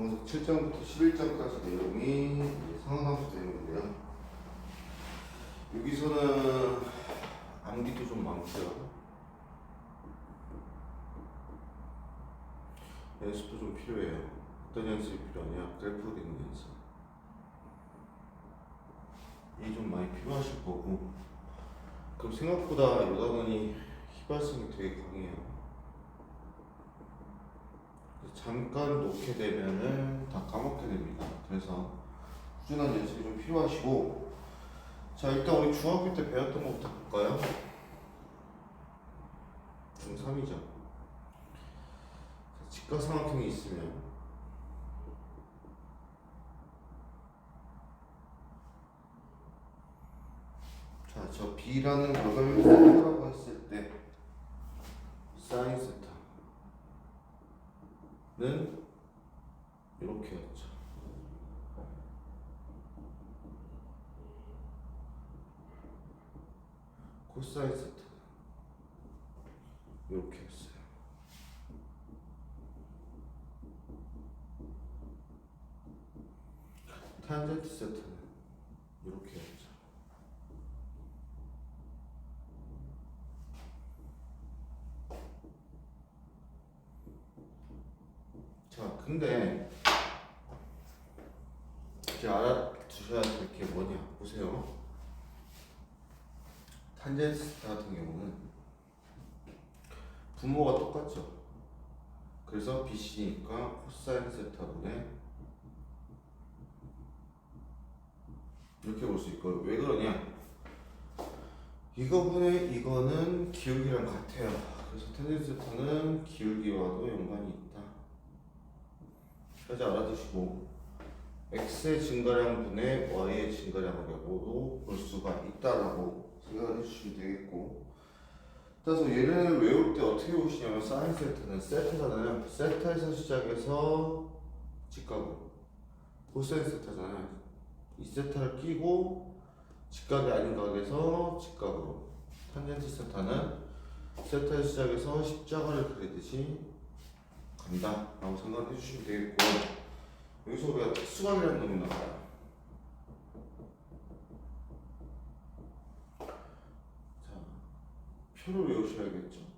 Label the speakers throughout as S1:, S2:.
S1: 정석 7장부터 11장까지 내용이 상황함수 내용인데요. 여기서는 암기도 좀 많고요. 연습도 좀 필요해요. 어떤 연습이 필요하냐? 그래프 그리는 연습. 이게 좀 많이 필요하실 거고. 그럼 생각보다 요단원이 휘발성이 되게 강해요. 잠깐 놓게 되면은 다 까먹게 됩니다. 그래서 꾸준한 연습이 좀 필요하시고, 자 일단 우리 중학교 때 배웠던 것부터 볼까요? 중3이죠. 직각삼각형이 있으면 자, 저 B라는 격을 세타라고 했을 때 사인 세타는 이렇게였죠. 코사인 세타 이렇게 했어요. 탄젠트 세타는 이렇게 했죠. 자, 근데 이제 알아두셔야 될 게 뭐냐? 보세요. 탄젠트 세타 같은 경우는 분모가 똑같죠. 그래서 BC니까 코사인 세타분의 이렇게 볼 수 있고, 왜 그러냐? 이거분의 이거는 기울기랑 같아요. 그래서 탄젠트 세타는 기울기와도 연관이 있다. 까지 알아두시고, x의 증가량 분의 y의 증가량으로도 볼 수가 있다라고 생각을 해주시면 되겠고, 따라서 얘를 외울 때 어떻게 보시냐면 사인 세타는 세타잖아요. 세타에서 시작해서 직각으로, 코사인 세타잖아요. 이 세타를 끼고 직각이 아닌 각에서 직각으로, 탄젠트 세타는 세타에서 시작해서 십자가를 그리듯이 간다 라고 생각해 주시면 되겠고, 여기서 우리가 특수각이라는 놈이 나와요. 자, 표를 외우셔야겠죠.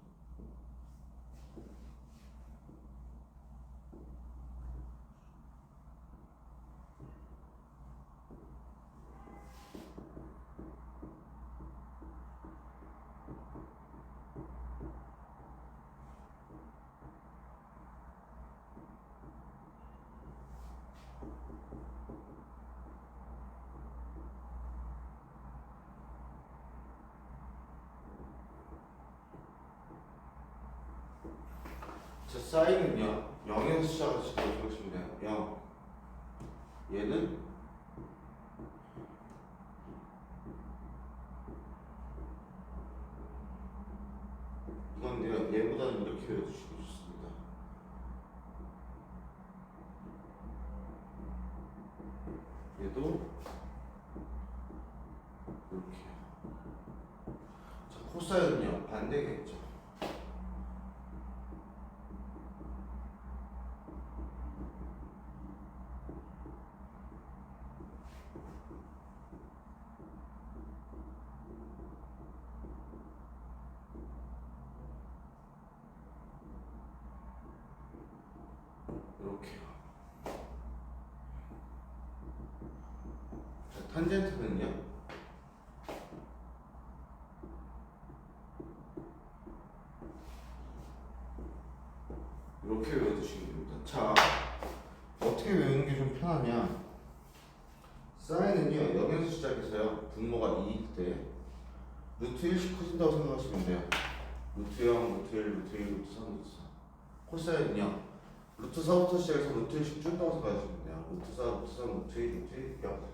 S1: 자, 사인은요 0에서 시작해서 보시면 돼요. 0. 얘는 이건데요, 얘보다는 이렇게 외워주시면 좋습니다. 얘도 이렇게요. 자, 코사인은요 반대겠죠. 이렇게요. 자, 탄젠트는요 이렇게 외워두시면 됩니다. 자, 어떻게 외우는 게 좀 편하냐? 사인은요 0에서 시작해서요 분모가 2일 때 루트 1씩 커진다고 생각하시면 돼요. 루트 0, 루트 1, 루트 2, 루트 3, 루트 4. 코사인은요 루트 4부터 시작해서 루트 1씩 준다고 생각하시면 돼요. 루트 4, 루트 3, 루트 2, 루트 1, 0.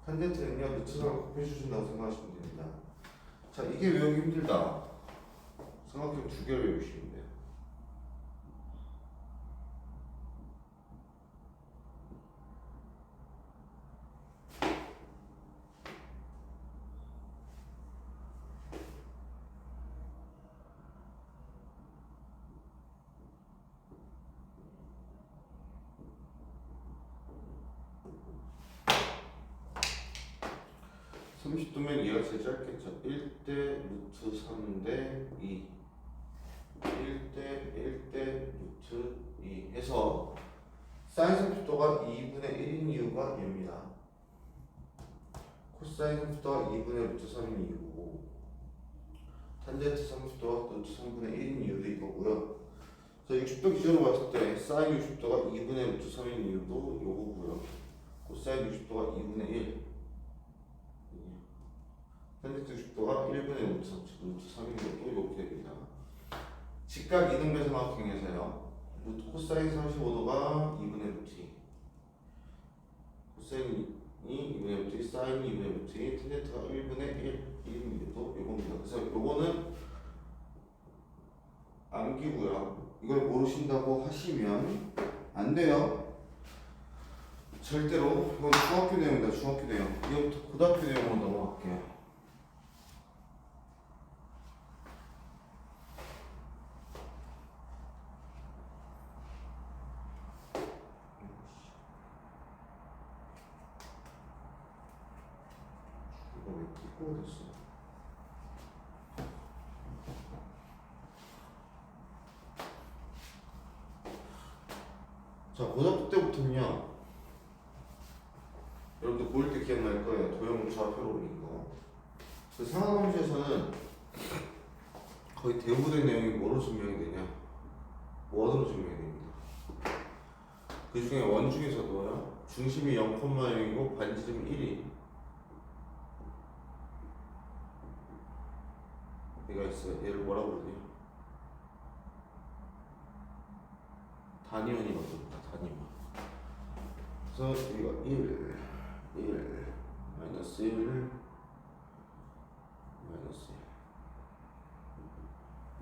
S1: 탄젠트는요 루트 4를 곱해주신다고 생각하시면 됩니다. 자, 이게 외우기 힘들다. 삼각형 두 개를 외우시면 돼요. 30도면 얘가 제일 짧겠죠. 1대 루트 3대 2 1대 1대 루트 2 해서 사인 30도가 2분의 1인 이유가 얘입니다. 코사인 30도가 2분의 루트 3인 이유고 탄젠트 30도가 루트 3분의 1인 이유도 이거고요. 자, 60도 기준으로 봤을 때 사인 60도가 2분의 루트 3인 이유도 요거고요. 코사인 60도가 2분의 1 탄젠트 60도가 1분의 루트 3인 이유도 이렇게 됩니다. 직각 이등변삼각형에서요. 루트 코사인 35도가 2분의 루트 2 코사인이 2분의 루트 2 사인이 2분의 루트 2 탄젠트가 1분의 1인 이유도 이겁니다. 그래서 요거는 암기고요. 이걸 모르신다고 하시면 안 돼요. 절대로. 이건 중학교 내용이다. 중학교 내용. 이거부터 고등학교 내용으로 넘어갈게요. 이거 왜 끼고 됐어? 자, 고등학교 때부터는요. 여러분들 고일 때 기억날 거예요. 도형 좌표로 그린 거. 그 상하함수에서는 거의 대부분의 내용이 뭐로 증명이 되냐? 원으로 증명이 됩니다. 그 중에 원 중에서도요. 중심이 0,0이고 반지름이 1이 얘가 있어요. 얘를 뭐라고 그러냐? 단위원이라고 합니다. 단위원. 그래서 여기가 1, 마이너스 1, 마이너스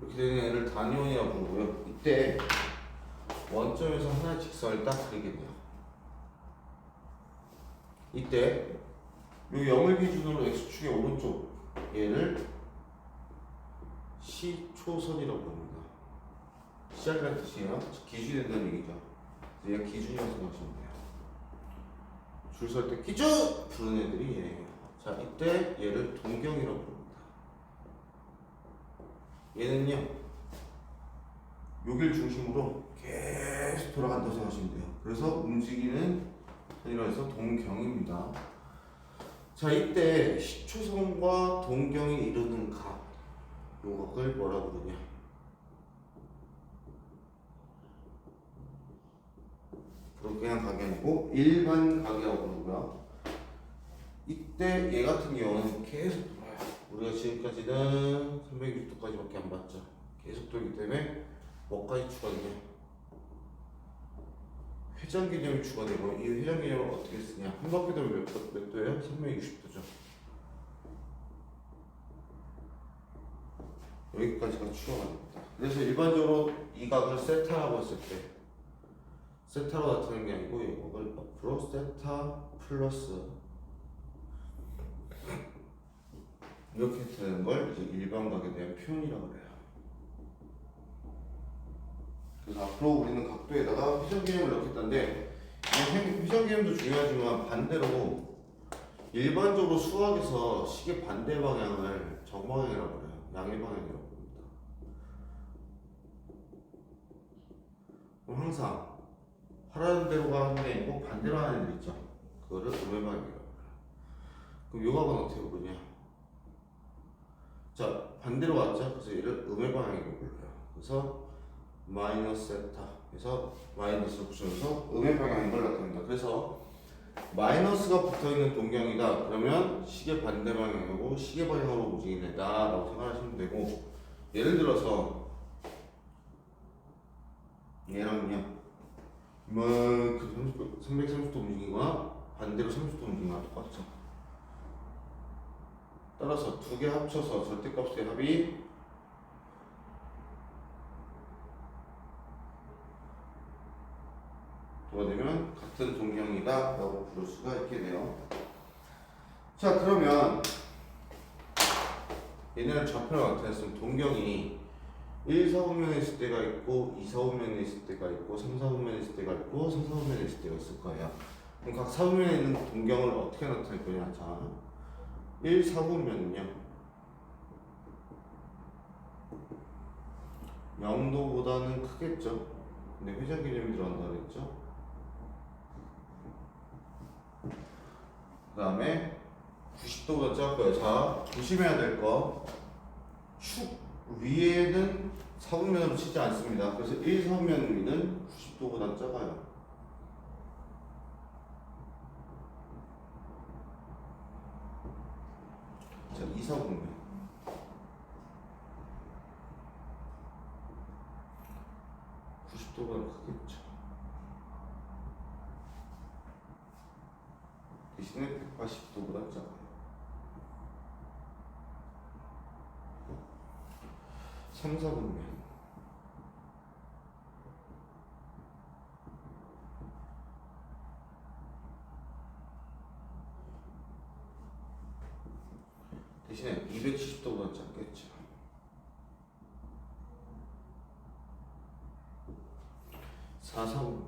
S1: 1 이렇게 되는 애를 단위원이라고 부르고요. 이때 원점에서 하나의 직선을 딱 그리게 돼요. 이때 요 0을 기준으로 x축의 오른쪽 얘를 시초선이라고 합니다. 시작이라는 뜻이에요. 기준이 된다는 얘기죠. 얘가 기준이라고 생각하시면 돼요. 줄 설 때 기준! 부르는 애들이 얘예요. 자, 이때 얘를 동경이라고 부릅니다. 얘는요, 여길 중심으로 계속 돌아간다고 생각하시면 돼요. 그래서 움직이는 선이라고 해서 동경입니다. 자, 이때 시초선과 동경이 이루는 각, 요각을 뭐라고 부르냐? 그냥 각이 아니고 일반 각이라고 부르고요. 이때 얘 같은 경우는 계속 돌아요. 우리가 지금까지는 360도까지밖에 안 봤죠. 계속 돌기 때문에 뭐까지 추가되냐? 회전 개념이 추가되고 이 회전 개념을 어떻게 쓰냐? 한 바퀴 돌면 몇 도예요? 360도죠. 여기까지가 추가가 됩니다. 그래서 일반적으로 이 각을 세타라고 했을 때 세타로 나타내는 게 아니고 이걸 앞으로 세타 플러스 이렇게 되는 걸 이제 일반각에 대한 표현이라고 해요. 그래서 앞으로 우리는 각도에다가 회전 개념을 넣겠다는데 회전 개념도 중요하지만 반대로 일반적으로 수학에서 시계 반대 방향을 정방향이라고 해요. 양의 방향이라고 합니다. 그럼 항상 하라는 대로 가는 게 아니고 반대로 하는 애들 있죠. 그거를 음해방향이라고 해요. 그럼 요 각은 어떻게 부르냐? 자, 반대로 왔죠? 그래서 얘를 음해방향이라고 불러요. 그래서 마이너스 세타에서 마이너스를 붙여서 음해방향인 걸 나타낸다. 그래서 마이너스가 붙어있는 동경이다. 그러면 시계 반대 방향이고 시계 방향으로 움직이는 애다 라고 생각하시면 되고, 예를 들어서 얘랑요 그 330도 움직이거나 반대로 30도 움직이거나 똑같죠. 따라서 두 개 합쳐서 절대값의 합이 뭐가 되면 같은 동경이다 라고 부를 수가 있게 돼요. 자, 그러면 얘네를 좌표로 나타냈으면 동경이 1, 4분면에 있을 때가 있고 2, 4분면에 있을 때가 있고 3, 4분면에 있을 때가 있고 3, 4분면에 있을 때가 있을 거예요. 그럼 각 4분면에 있는 동경을 어떻게 나타낼 거냐? 자, 1, 4분면은요 0도보다는 크겠죠. 근데 회전 개념이 들어간다 그랬죠. 그 다음에 90도보다 작고요. 자, 조심해야 될 거. 축 위에는 4분면으로 치지 않습니다. 그래서 1, 4분면 위는 90도보다 작아요. 자, 2, 4분면. 보다 크겠죠. 대신에 180도보다 작아요. 3, 4분면. 대신에 270도보다 작겠죠. 4, 4분면.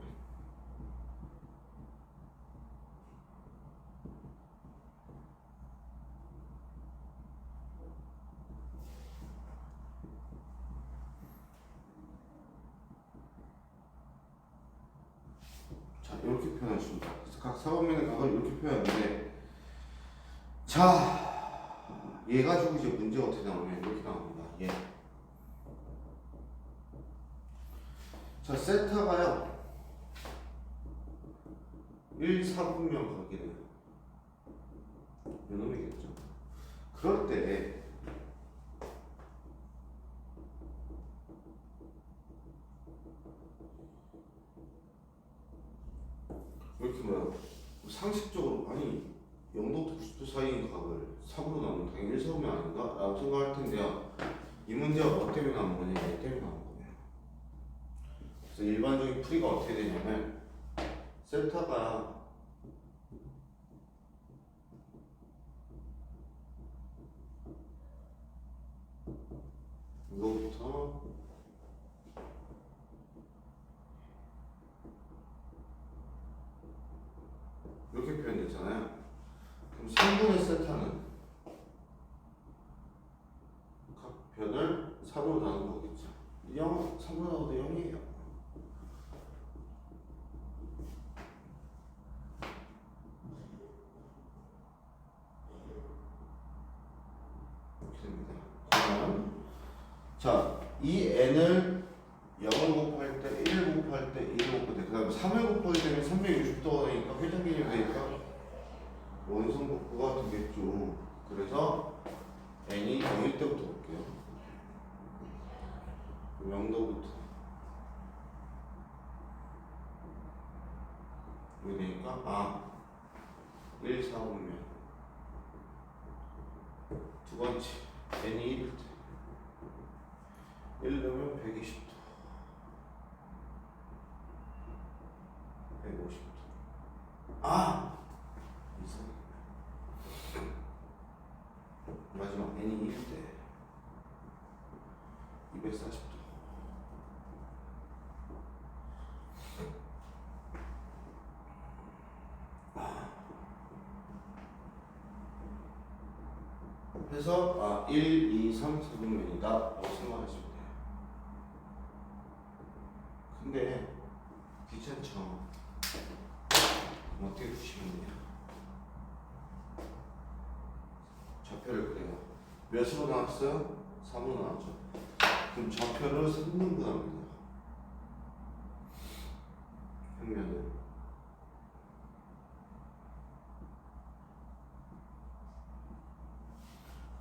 S1: 자, 이렇게 표현하십니다. 그래서 각 4분면의 각을 이렇게 표현하는데, 자, 얘 가지고 이제 문제가 어떻게 나오냐면 이렇게 나옵니다. 얘. 자, 세타가요 1, 4분면 각이래요. 이놈이겠죠. 그럴 때 이렇게 뭐야, 상식적으로 아니 0도부터 90도 사이인 각을 3으로 나누면 당연히 1, 4분면 아닌가? 라고 생각할 텐데요. 이 문제가 뭐 때문에 나온 거냐? 얘 때문에 나온 거예요. 그래서 일반적인 풀이가 어떻게 되냐면 세타가 이거부터 이렇게 표현됐잖아요. 그럼 3분의 세타는 각 변을 3으로 나눈 거겠죠. 0, 3으로 나눠도 0이에요. 이렇게 됩니다. 그러면 자, 이 n을 0을 곱할 때, 1을 곱할 때, 2를 곱할 때, 그 다음에 3을 곱하게 되면 360도니까 회전 개념이 되니까 원선 곱구가 되겠죠. 그래서 n이 0일 때부터 볼게요. 0도부터 이렇게 되니까 1, 4분면 두 번째 n이 1일 때 1 넣으면 120도 150도 마지막 n이 1일 때 240도 해서 1, 2, 3, 4분면이다 라고 생각하시면 돼요. 근데 귀찮죠? 어떻게 푸시면 돼요? 좌표를 그래요. 몇으로 나왔어요? 3으로 나왔죠. 그럼 좌표를 3등분 합니다. 평면은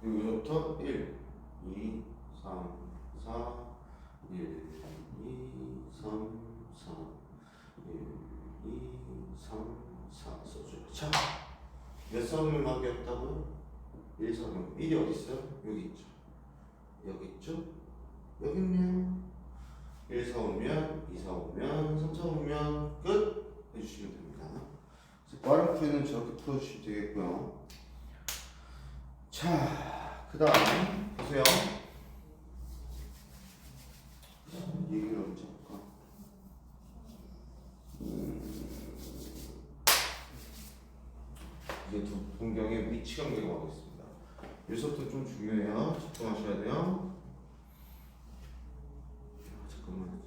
S1: 여기서부터 1, 2, 3, 4, 1, 2, 3, 4, 1, 2, 3, 4 써줘요. 자, 몇 사분면밖에 없다고요? 1, 4분면. 1이 어디 있어요? 여기 있죠. 여기 있죠? 여기 있네요. 1, 4분면, 2, 4분면, 3, 4분면 끝 해주시면 됩니다. 빠른 풀이는 저렇게 풀어주시면 되겠고요. 자, 그 다음 보세요. 얘기를 언제 할까? 이제 두 분경의 위치 관계가 오겠습니다. 여기서부터 좀 중요해요. 집중하셔야 돼요. 잠깐만.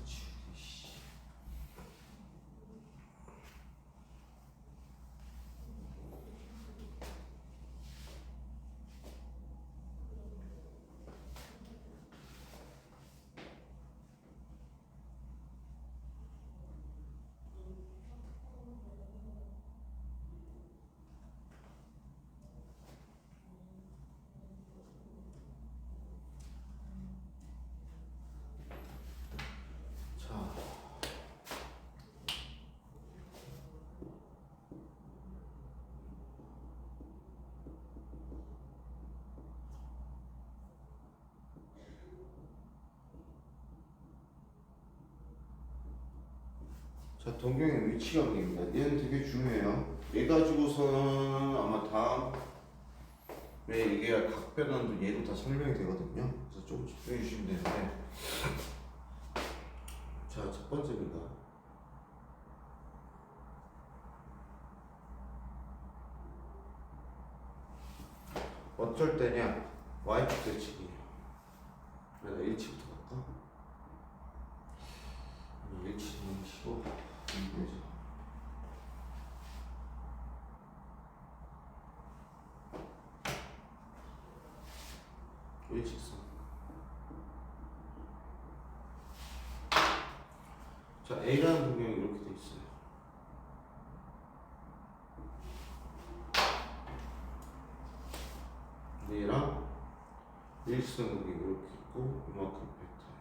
S1: 지우개 씨. 자. 자, 동경의 위치관계입니다. 얘는 되게 중요해요. 얘 가지고서는 아마 다음 왜 이게 각변환도 얘로 다 설명이 되거든요. 그래서 좀 집중해 주시면 되는데, 자, 첫 번째입니다. 어쩔 때냐? y축 대칭이에요. 내가 1치부터 갈까? 1치는 치고 이거죠. 일직선. 자, A라는 동경이 이렇게 돼 있어요. 얘랑 일직선 동경이 이렇게 있고 이만큼 벡터예요.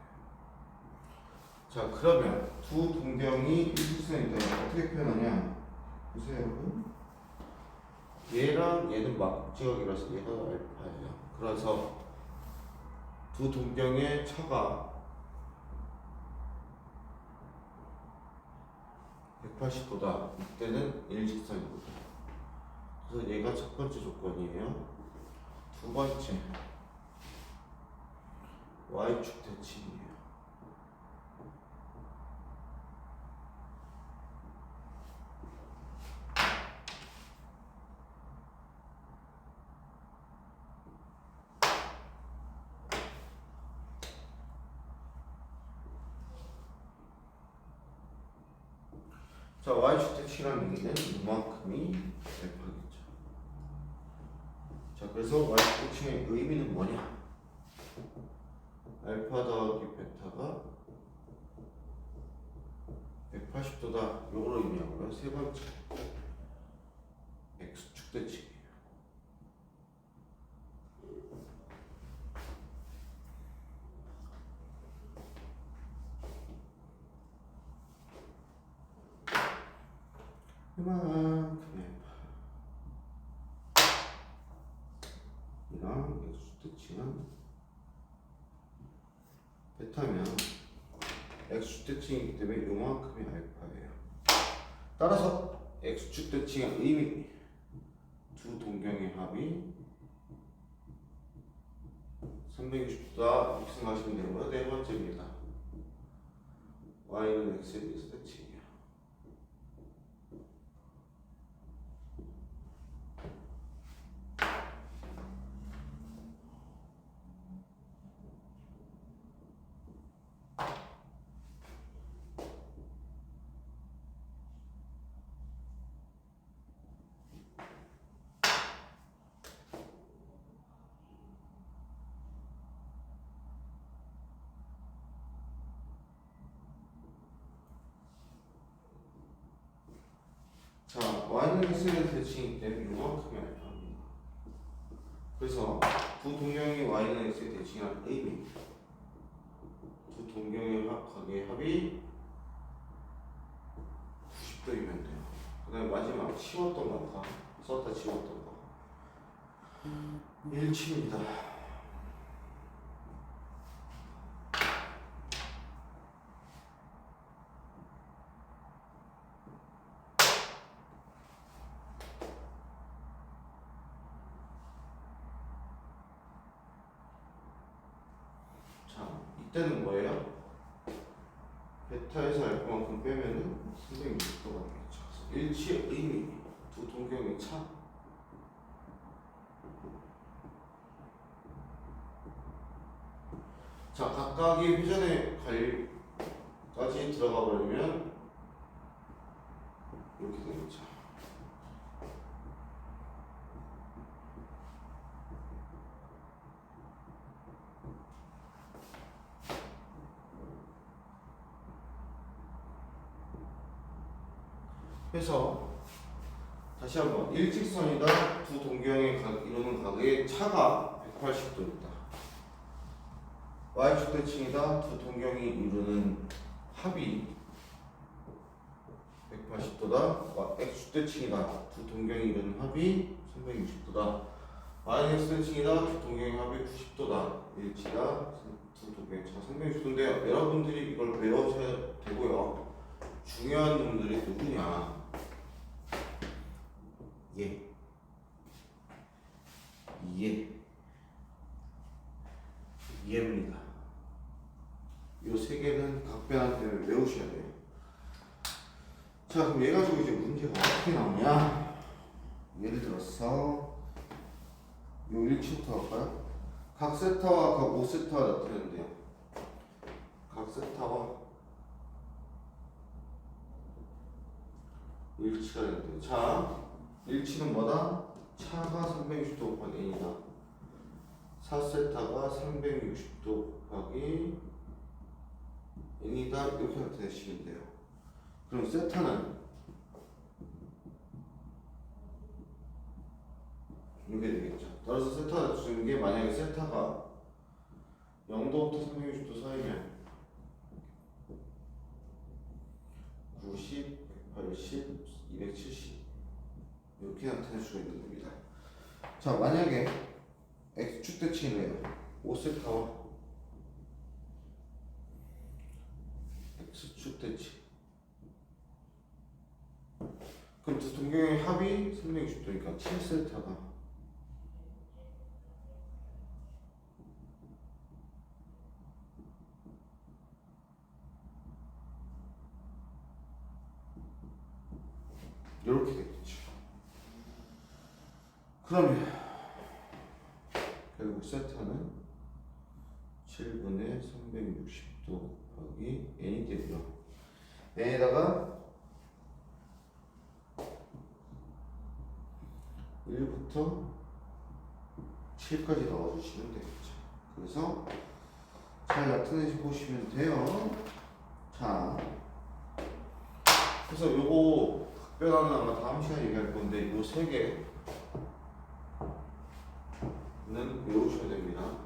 S1: 자, 그러면 두 동경이 일직선이 있다면 어떻게 표현하냐? 보세요, 여러분. 얘랑 얘는 막지각이라서 얘가 알파예요. 그래서 두 동경의 차가 180도다. 이때는 일직선입니다. 그래서 얘가 첫 번째 조건이에요. 두 번째, y축 대칭이에요. 자, y축 대칭이라는 얘기는 이만큼이 al파겠죠. 자, 그래서 y축 대칭의 의미는 뭐냐? 알파 더하기 베타가 180도다. 요걸 의미하고요. 세 번째, x축 대칭이에요. 이만큼의 이랑 x축 대칭은 베타면 x축 대칭이기 때문에 요만큼이 알파예요. 따라서 x축 대칭의 의미, 두 동경의 합이 360도다 이렇게 생각하시면 되고요. 네 번째입니다. y는 x에 대해서 대칭이에요. 자, y는 x에 대해서 대칭이기 때문에 요만큼이 알파입니다. 그래서 두 동경의 y는 x에 대칭이라는 의미, 두 동경의 합이 90도이면 돼요. 그 다음에 마지막 치웠던 거 썼다 치웠던 거 1치입니다. 자, 이때는 뭐예요? 베타에서 알파만큼 빼면은 360도가 되겠죠. 그래서 일치의 의미, 두 동경의 차 자, 각각이 회전의 관리까지 들어가 버리면 이렇게 되겠죠. 그래서 다시 한번 일직선이다 두 동경의 이루는 각의 차가 180도입니다. y축대칭이다 두 동경이 이루는 합이 180도다. x축대칭이다 두 동경이 이루는 합이 360도다. yx대칭이다 두 동경의 합이 90도다. 일치다 두 동경의 차가 360도인데요. 여러분들이 이걸 외워셔야 되고요. 중요한 놈들이 누구냐? 얘입니다. 요 세 개는 각변한테 외우셔야 돼요. 자, 그럼 얘 가지고 이제 문제가 어떻게 나오냐? 예를 들어서 요 1치부터 할까요? 각 세타와 각 5세타가 나타내는데요. 각 세타와 일치가 되는데요. 자, 일치는 뭐다? 차가 360도 곱하기 n이다. 4세타가 360도 곱하기 n이다. 이렇게 나타내시면 돼요. 그럼 세타는 이렇게 되겠죠. 따라서 세타가 주는 게 만약에 세타가 0도부터 360도 사이면 90, 180, 270 이렇게 나타낼 수가 있는 겁니다. 자, 만약에 x축대칭이래요. 5세타와 x축대칭. 그럼 두 동경의 합이 360도니까 7세타가 이렇게 되겠죠. 그러면 결국 세타는 7분의 360도 곱하기 n이 되고요. n에다가 1부터 7까지 넣어주시면 되겠죠. 그래서 잘 나타내시 보시면 돼요. 자, 그래서 요거 각변하는 아마 다음 시간에 얘기할 건데 요 세 개는 외우셔야 됩니다.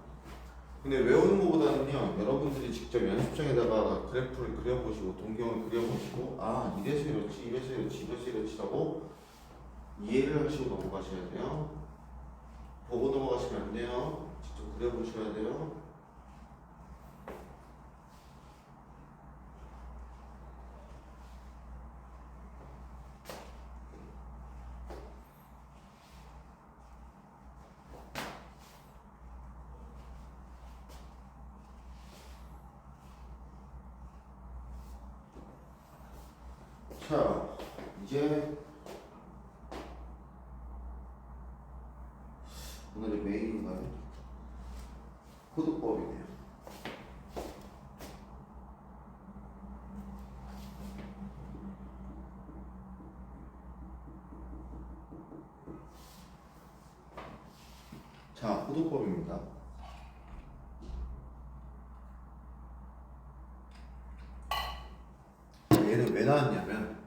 S1: 근데 외우는 것보다는요, 여러분들이 직접 연습장에다가 그래프를 그려보시고 동경을 그려보시고 아 이래서 이렇지 이래서 이렇지 이래서 이렇지라고 이해를 하시고 넘어가셔야 돼요. 보고 넘어가시면 안 돼요. 직접 그려보셔야 돼요. 자, 이제 오늘의 메인인가요? 코드법이네요. 자, 코드법입니다. 얘는 왜 나왔냐면,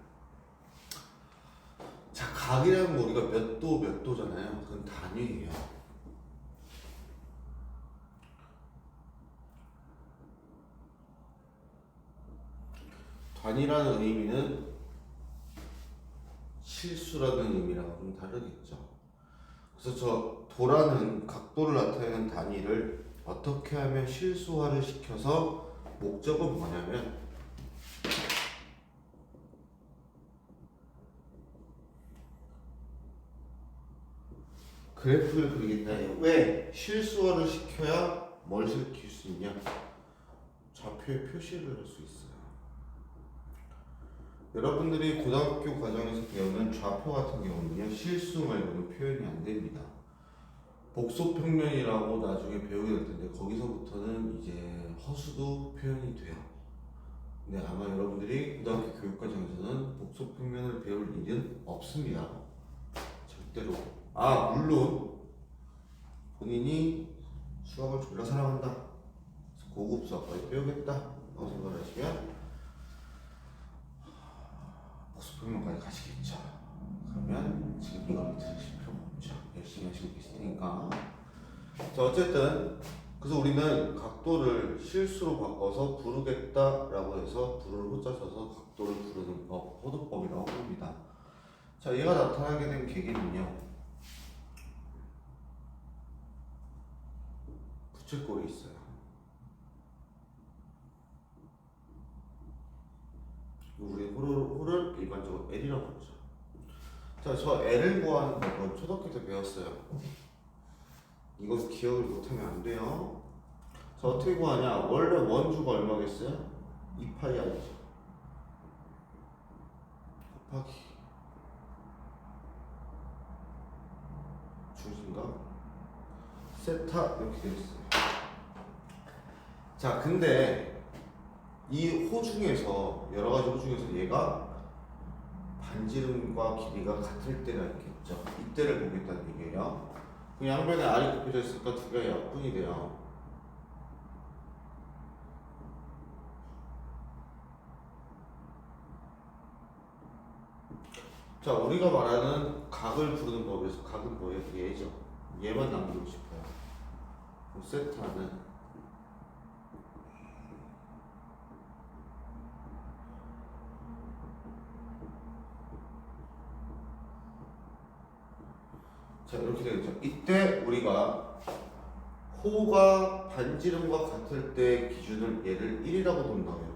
S1: 자, 각이라는 거 우리가 몇 도 몇 도잖아요. 그건 단위예요. 단위라는 의미는 실수라는 의미랑 좀 다르겠죠. 그래서 저 도라는 각도를 나타내는 단위를 어떻게 하면 실수화를 시켜서 목적은 뭐냐면 그래프를 그리겠다. 왜? 실수화를 시켜야 뭘 시킬 수 있냐? 좌표에 표시를 할 수 있어요. 여러분들이 고등학교 과정에서 배우는 좌표 같은 경우는요, 실수 말고는 표현이 안 됩니다. 복소평면이라고 나중에 배우게 될 텐데 거기서부터는 이제 허수도 표현이 돼요. 근데 아마 여러분들이 고등학교 교육과정에서는 복소평면을 배울 일은 없습니다. 절대로. 아 물론 본인이 수학을 졸라 사랑한다, 고급 수학까지 배우겠다 라고 생각을 하시면 복소평면까지 가시겠죠. 그러면 지금 이걸 들으실 필요가 없죠. 열심히 하시고 계실 테니까. 자 어쨌든 그래서 우리는 각도를 실수로 바꿔서 부르겠다라고 해서 부를 호자 써서 각도를 부르는 법, 호도법이라고 합니다. 자 얘가 나타나게 된 계기는요, 부채꼴이 있어요. 우리 호를 일반적으로 L이라고 하죠. 자, 저 L을 구하는 법은 초등학교 때 배웠어요. 이거 기억을 못하면 안 돼요. 자, 어떻게 구하냐? 원래 원주가 얼마겠어요? 2파이 R이죠. 곱하기 중심각 세타 이렇게 되어있어요. 자, 근데 이 호 중에서 여러 가지 호 중에서 얘가 반지름과 길이가 같을 때가 있겠죠. 이때를 보겠다는 얘기예요. 그 양변에 R이 곱해져 있으니까 두 개가 약분이 돼요. 자, 우리가 말하는 각을 부르는 법에서 각은 뭐예요? 얘죠. 얘만 남기고 싶어요. 그럼 세타는 자 이렇게 되겠죠. 이때 우리가 호가 반지름과 같을 때 기준을 얘를 1이라고 둔다고요.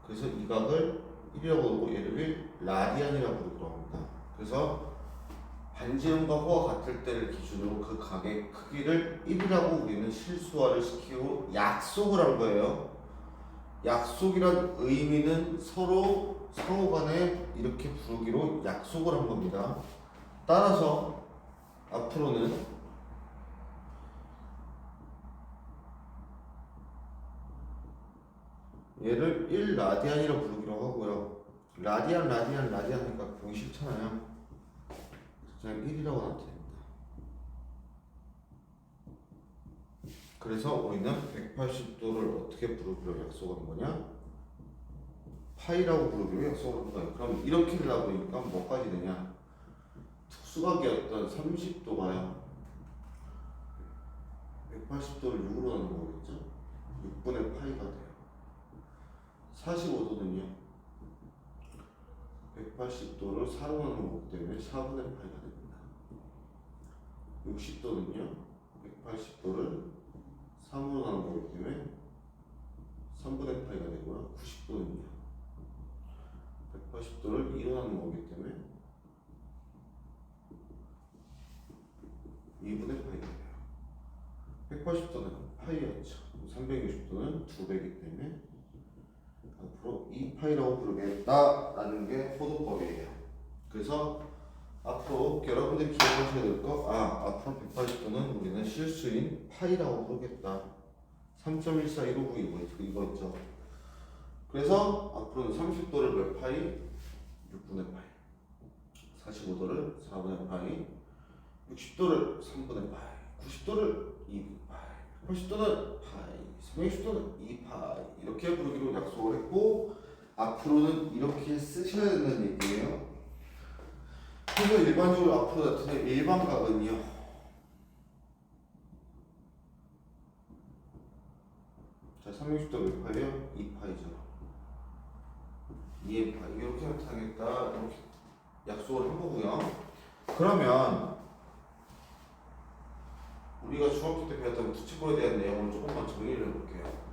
S1: 그래서 이 각을 1이라고 두고 얘를 라디안이라고 부르기로 합니다. 그래서 반지름과 호가 같을 때를 기준으로 그 각의 크기를 1이라고 우리는 실수화를 시키고 약속을 한 거예요. 약속이란 의미는 서로 상호간에 이렇게 부르기로 약속을 한 겁니다. 따라서 앞으로는 얘를 1라디안이라고 부르기로 하고요. 라디안 하니까 보기 싫잖아요. 그냥 1이라고 나타냅니다. 그래서 우리는 180도를 어떻게 부르기로 약속한 거냐? 파이라고 부르기로 약속한 거예요. 그럼 이렇게 되다 보니까 뭐까지 되냐? 특수각이었던 30도가요 180도를 6으로 나누는 거겠죠? 6분의 파이가 돼요. 45도는요 180도를 4로 나누는 거기 때문에 4분의 파이가 됩니다. 60도는요 180도를 3으로 나누는 거기 때문에 3분의 파이가 되고요. 90도는요 180도를 2로 나누는 거기 때문에 2분의 파이가 돼요. 180도는 파이였죠. 360도는 2배이기 때문에 앞으로 2파이라고 부르겠다라는 게 호도법이에요. 그래서 앞으로 여러분들이 기억하셔야 될 거, 앞으로 180도는 우리는 실수인 파이라고 부르겠다. 3.141592 이거 있죠. 그래서 앞으로는 30도를 몇 파이? 6분의 파이. 45도를 4분의 파이. 60도를 3분의 파이. 90도를 2분의 파이. 80도는 파이. 360도는 2파이. 이렇게 부르기로 약속을 했고, 앞으로는 이렇게 쓰셔야 된다는 얘기예요. 그래서 일반적으로 앞으로 나타나는 일반각은요, 자 360도 몇 파이요? 2파이죠. 2파이 이렇게 나타나겠다 이렇게 약속을 한 거고요. 그러면 우리가 중학교 때 배웠던 부채꼴에 대한 내용을 조금만 정리를 해볼게요.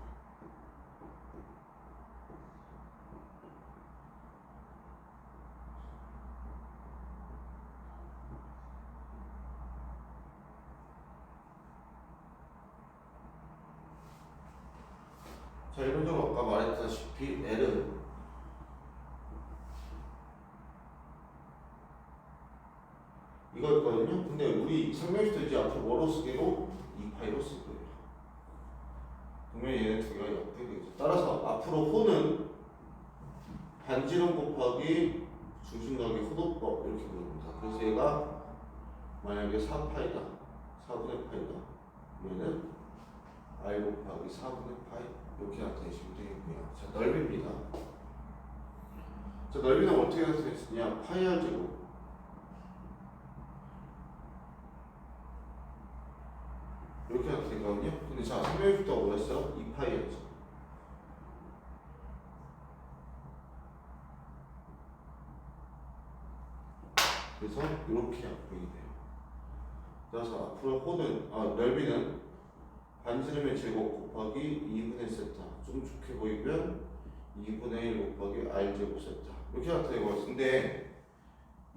S1: 자, 일반적으로 아까 말했다시피 L은 이거였거든요. 근데 우리 설명부터 이제 앞으로 뭐로 쓰기로 2파이로 쓸 거예요. 그러면 얘네 두 개가 옆에 되겠죠. 따라서 앞으로 호는 반지름 곱하기 중심각의 호도법 이렇게 부릅니다. 그래서 얘가 만약에 4파이다, 4분의 파이다, 얘는 r 곱하기 4분의 파이 이렇게 나타내시면 되겠고요. 자, 넓이입니다. 자, 넓이는 어떻게 나타냈느냐? 파이 r 제곱 이렇게 나타내거든요. 근데 자, 설명해줄 때가 뭐였어요? 2파이였죠. 그래서 이렇게 약분이 돼요. 그래서 앞으로 호는 넓이는 반지름의 제곱 곱하기 2분의 세타, 좀 좋게 보이면 2분의 1 곱하기 r 제곱 세타 이렇게 나타내고 있어요. 근데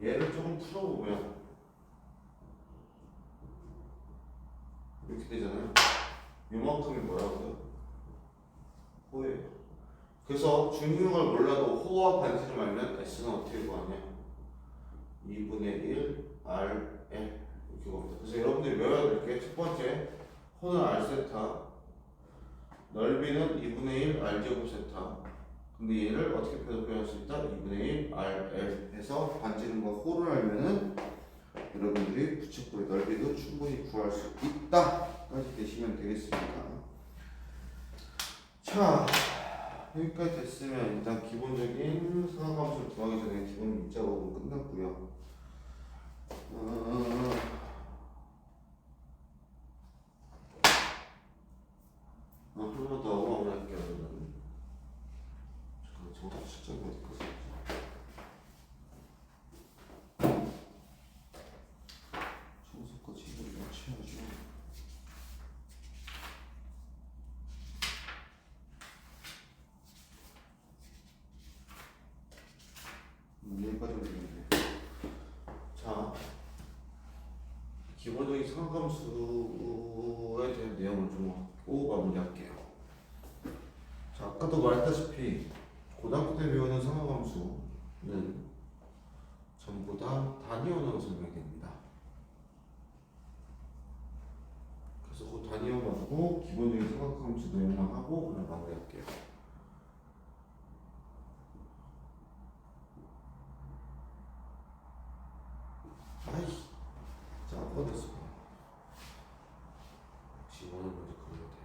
S1: 얘를 조금 풀어보면 이렇게 되잖아요. 요만큼이 뭐라고요? 호예요. 그래서 중심을 몰라도 호와 반지름 알면 s는 어떻게 구하냐? 2분의 1 r l 이렇게 봅니다. 그래서 여러분들이 외워야 될 게 첫 번째 호는 r 세타, 넓이는 2분의 1 r 제곱 세타. 근데 얘를 어떻게 표현할 수 있다? 2분의 1 r l 해서 반지름과 호를 알면은 여러분들이 부채꼴의 넓이도 충분히 구할 수 있다까지 되시면 되겠습니다. 자, 여기까지 됐으면 일단 기본적인 상하함수를 구하기 전에 기본 문자 부분 끝났고요. 하나 더 마무리할게요. 정답 실전이 어디 갔어? 청소까지 이걸 맞춰야죠. 여기까지 되겠네. 자, 기본적인 상함수에 대한 내용을 좀 하고 마무리할게요. 자, 아까도 말했다시피 고등학교 때 배우는 상하함수는 전부 다 단위 언어로 설명이 됩니다. 그래서 그 단위 언어 가지고 기본적인 상하함수 내용만 하고 그냥 마무리할게요. 아이씨, 자, 꺼냈어. 혹시 원하는 문제 그려야 돼.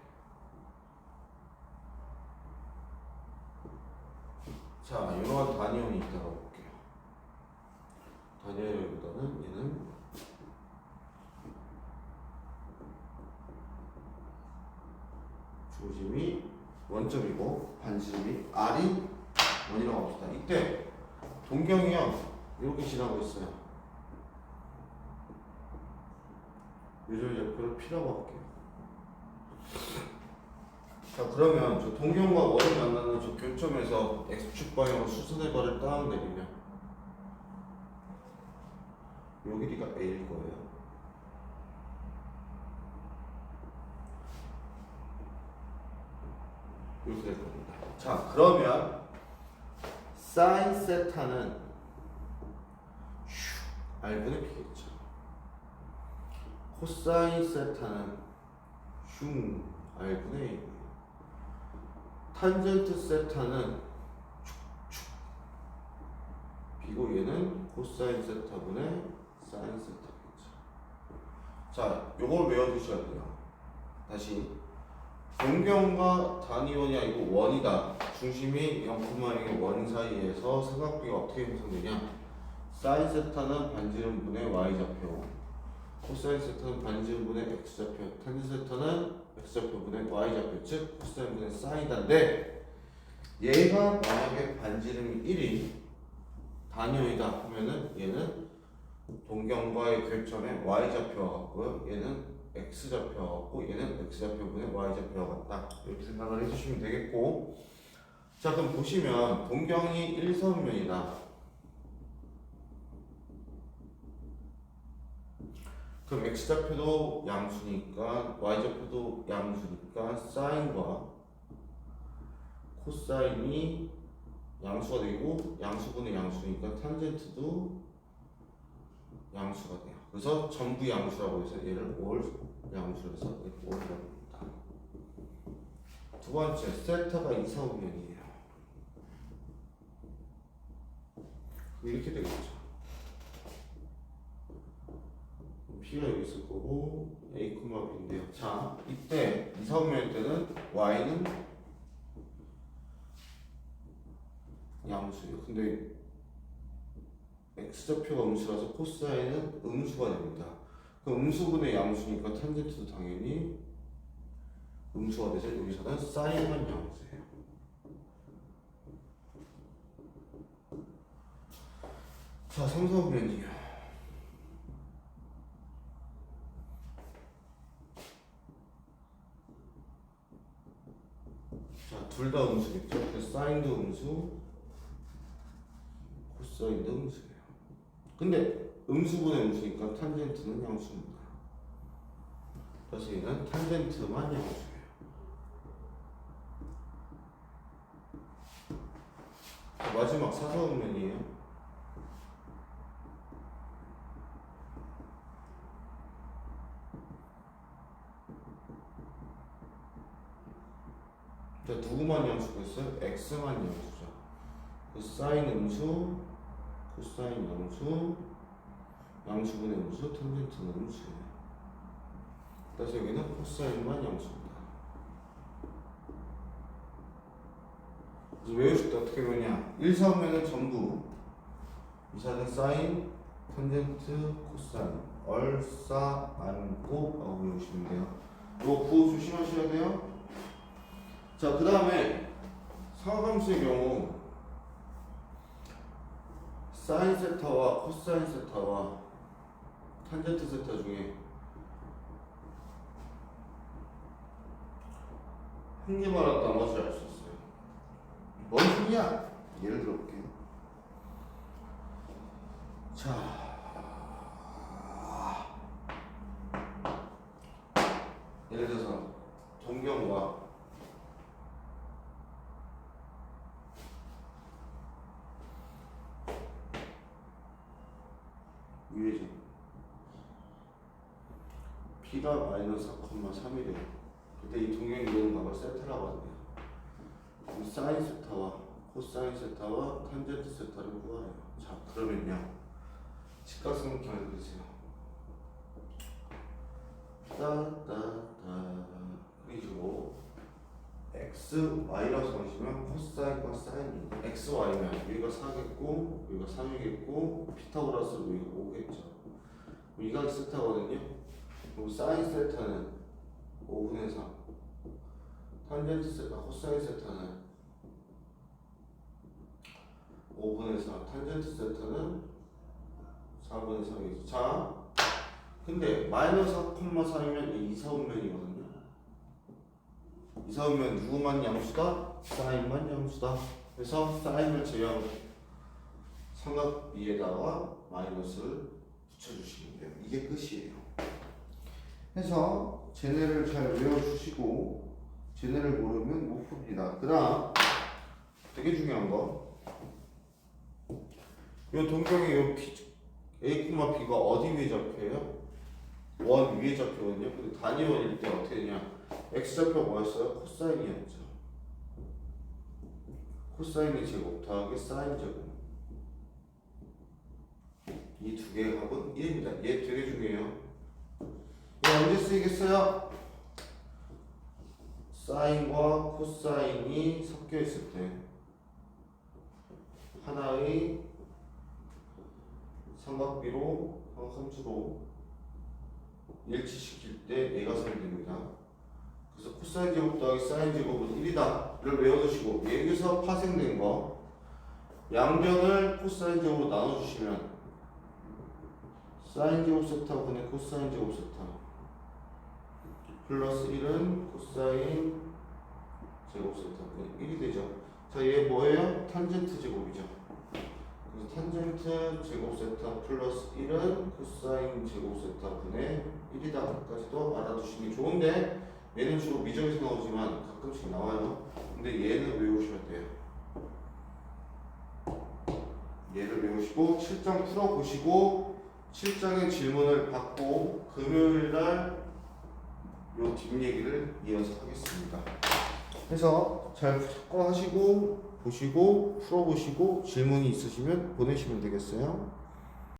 S1: 자, 이러한 단위원이 있다고 볼게요. 단위원보다는 얘는 중심이 원점이고 반지름이 r이 원이라고 합시다. 이때 동경이요 이렇게 지나고 있어요. 요즘 옆으로 P라고 할게요. 자, 그러면 저 동경과 원이 만나는 저 교점에서 x축 방향으로 수선의 발을 딱 내리면 요 길이가 a일 거예요. 이렇게 될 겁니다. 자, 그러면 사인 세타는 r분의 b겠죠. 코사인 세타는 r분의 a고요. 탄젠트 세타는 b고 얘는 코사인 세타분의 사인 세타겠죠. 자, 요걸 외워두셔야 돼요. 다시 동경과 단위원이 아니고 원이다. 중심이 0,1과 원 사이에서 삼각비가 어떻게 형성되냐? 사인 세타는 반지름분의 y좌표, 코사인 세타는 반지름분의 x좌표, 탄젠트 세타는 x좌표분의 y좌표, 즉 코사인분의 사인인데 얘가 만약에 반지름이 1이 단위원이다 하면은 얘는 동경과의 교점에 y좌표가 같고요. 얘는 x좌표가 같고 얘는 x좌표분의 y좌표가 같다. 이렇게 생각을 해주시면 되겠고, 자, 그럼 보시면 동경이 일선면이다. 그럼 x좌표도 양수니까 y좌표도 양수니까 사인과 코사인이 양수가 되고 양수분의 양수니까 탄젠트도 양수가 돼요. 그래서 전부 양수라고 해서 얘를 올 양수로 해서 올이라고 합니다. 두 번째, 세타가 이사오면이에요. 이렇게 되겠죠. P가 여기 있을 거고 A, B인데요. 자, 이때 이사오면일 때는 Y는 양수예요. 근데 X좌표가 음수라서 코사인은 음수가 됩니다. 그럼 음수분의 양수니까 탄젠트도 당연히 음수가 되죠. 여기서는 사인만 양수예요. 자, 삼사오면이요. 자, 둘 다 음수겠죠. 그래서 사인도 음수, 코사인도 음수예요. 근데 음수분의 음수니까 탄젠트는 양수입니다. 그래서 얘는 탄젠트만 양수예요. 자, 마지막 사사오면이에요. 자, 누구만 양수겠어요? X만 양수죠. 그 사인 음수, 코사인 양수, 양수분의 음수, 탄젠트는 음수예요. 그래서 여기는 코사인만 양수입니다. 그래서 외우실 때 어떻게 외우냐? 1, 4오면은 전부 2사는 사인, 탄젠트, 코사인, 얼싸, 안고 라고 외우시면 돼요. 이거 구호 조심하셔야 돼요. 자, 그 다음에 사각함수의 경우 사인 세타와 코사인 세타와 탄젠트 세타 중에 한 개만 알아도 나머지를 알 수 있어요. 뭔 소리야? 예를 들어볼게요. 자, 예를 들어서 동경과 위에죠. P가 마이너스 4,3이래요. 그때 이 동경이 이런 값을 세타라고 하네요. 사인 세타와 코사인 세타와 탄젠트 세타를 구하래요. 자, 그러면요. 직각삼각형을 그리세요. 따따따 그리고 x, y라고 정하시면 코사인과 사인입니다. x, y면 여기가 4겠고 여기가 3이겠고 피타고라스 여기가 5겠죠. 이 각이 세타거든요. 그리고 사인 세타는 5분의 3, 탄젠트 세타, 코사인 세타는 5분의 4, 탄젠트 세타는 4분의 3이죠. 자, 근데 마이너스 4,3이면 이 이사분면이거든요. 이사분면 누구만 양수다? 사인만 양수다. 그래서 사인을 제외하고 삼각 위에다가 마이너스를 붙여주시면 돼요. 이게 끝이에요. 해서 쟤네를 잘 외워주시고 쟤네를 모르면 못 풉니다. 그 다음 되게 중요한 거, 요 동경의 요 A, B가 어디 위에 잡혀요? 원 위에 잡혀거든요. 근데 단위원일 때 어떻게 되냐? X좌표가 뭐였어요? 코사인이었죠. 코사인의 제곱 더하기 사인 제곱. 이 두 개의 값은 1입니다. 얘 되게 중요해요. 얘 언제 쓰이겠어요? 사인과 코사인이 섞여 있을 때 하나의 삼각비로 삼각함수로 일치시킬 때 얘가 사용됩니다. 그래서 코사인 제곱 더하기 사인 제곱은 1이다. 이걸 외워두시고 여기서 파생된 거 양변을 코사인 제곱으로 나눠주시면 사인 제곱 세타분의 코사인 제곱 세타 플러스 1은 코사인 제곱 세타분의 1이 되죠. 자, 얘 뭐예요? 탄젠트 제곱이죠. 그래서 탄젠트 제곱 세타 플러스 1은 코사인 제곱 세타분의 1이다까지도 알아두시는 게 좋은데 얘는 주로 미적에서 나오지만 가끔씩 나와요. 근데 얘는 외우셔야 돼요. 얘를 외우시고 7점 풀어보시고 7장의 질문을 받고 금요일날 요 뒷얘기를 이어서 하겠습니다. 그래서 잘 참고하시고 보시고 풀어보시고 질문이 있으시면 보내시면 되겠어요.